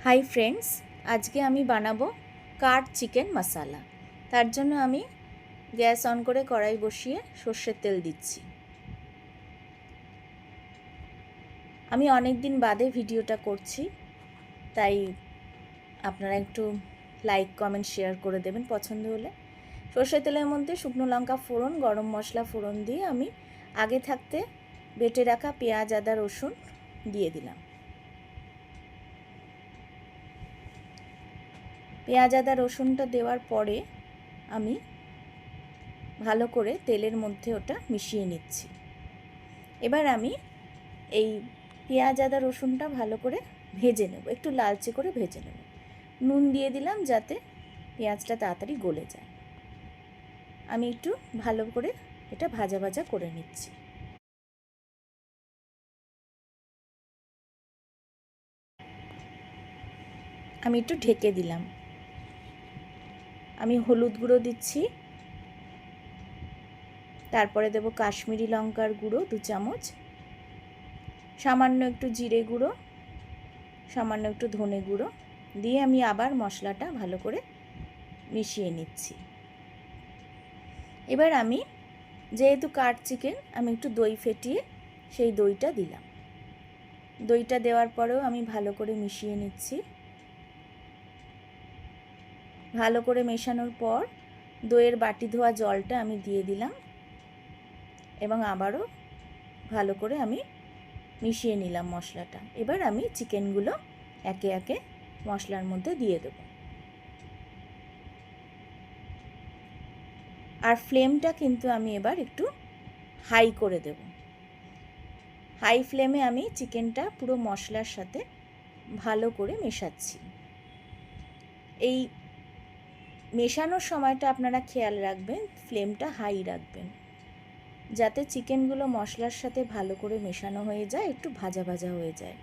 Hi friends, আজকে আমি বানাবো কাঠ চিকেন মশালা। তার জন্য আমি গ্যাস অন করে কড়াই বসিয়ে সর্ষের তেল দিচ্ছি। আমি অনেক দিন বাদে ভিডিওটা করছি, তাই আপনারা একটু লাইক কমেন্ট শেয়ার করে দেবেন পছন্দ হলে। সর্ষের তেলের মধ্যে শুকনো লঙ্কা ফোড়ন, গরম মশলা ফোড়ন দিয়ে আমি আগে থাকতে বেটে রাখা পেঁয়াজ, আদা, রসুন দিয়ে দিলাম। পেঁয়াজ, আদা, রসুনটা দেওয়ার পরে আমি ভালো করে তেলের মধ্যে ওটা মিশিয়ে নিচ্ছি। এবার আমি এই পেঁয়াজ, আদা, রসুনটা ভালো করে ভেজে নেব, একটু লালচে করে ভেজে নেব। নুন দিয়ে দিলাম যাতে পেঁয়াজটা তাড়াতাড়ি গলে যায়। আমি একটু ভালো করে এটা ভাজা ভাজা করে নিচ্ছি। আমি একটু ঢেকে দিলাম। আমি হলুদ গুঁড়ো দিচ্ছি, তারপরে দেব কাশ্মীরি লঙ্কার গুঁড়ো 2 চামচ, সামান্য একটু জিরে গুঁড়ো, সামান্য একটু ধনে গুঁড়ো দিয়ে আমি আবার মশলাটা ভালো করে মিশিয়ে নিচ্ছি। এবার আমি যেহেতু কাঠ চিকেন, আমি একটু দই ফেটিয়ে সেই দইটা দিলাম। দইটা দেওয়ার পরেও আমি ভালো করে মিশিয়ে নিচ্ছি। ভালো করে মেশানোর পর দইয়ের বাটি ধোয়া জলটা আমি দিয়ে দিলাম এবং আবারও ভালো করে আমি মিশিয়ে নিলাম মশলাটা। এবার আমি চিকেনগুলো একে একে মশলার মধ্যে দিয়ে দেব। আর ফ্লেমটা কিন্তু আমি এবার একটু হাই করে দেব। হাই ফ্লেমে আমি চিকেনটা পুরো মশলার সাথে ভালো করে মেশাচ্ছি। এই মেশানোর সময়টা আপনারা খেয়াল রাখবেন, ফ্লেমটা হাই রাখবেন যাতে চিকেনগুলো মশলার সাথে ভালো করে মেশানো হয়ে যায়, একটু ভাজা ভাজা হয়ে যায়।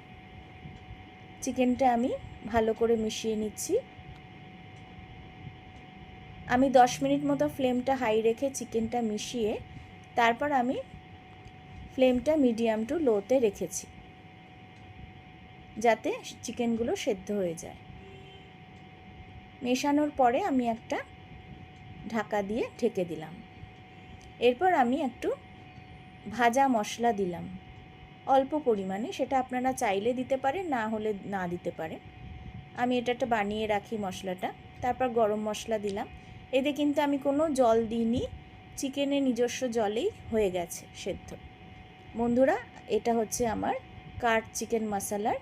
চিকেনটা আমি ভালো করে মিশিয়ে নিচ্ছি। আমি 10 মিনিট মতো ফ্লেমটা হাই রেখে চিকেনটা মিশিয়ে তারপর আমি ফ্লেমটা মিডিয়াম টু লোতে রেখেছি যাতে চিকেনগুলো সেদ্ধ হয়ে যায়। মেশানোর পরে আমি একটা ঢাকা দিয়ে ঢেকে দিলাম। এরপর আমি একটু ভাজা মশলা দিলাম অল্প পরিমাণে, সেটা আপনারা চাইলে দিতে পারেন, না হলে না দিতে পারেন। আমি এটা একটা বানিয়ে রাখি মশলাটা। তারপর গরম মশলা দিলাম। এতে কিন্তু আমি কোনো জল দিইনি, চিকেনের নিজস্ব জলেই হয়ে গেছে সেদ্ধ। বন্ধুরা, এটা হচ্ছে আমার কাঠ চিকেন মশালার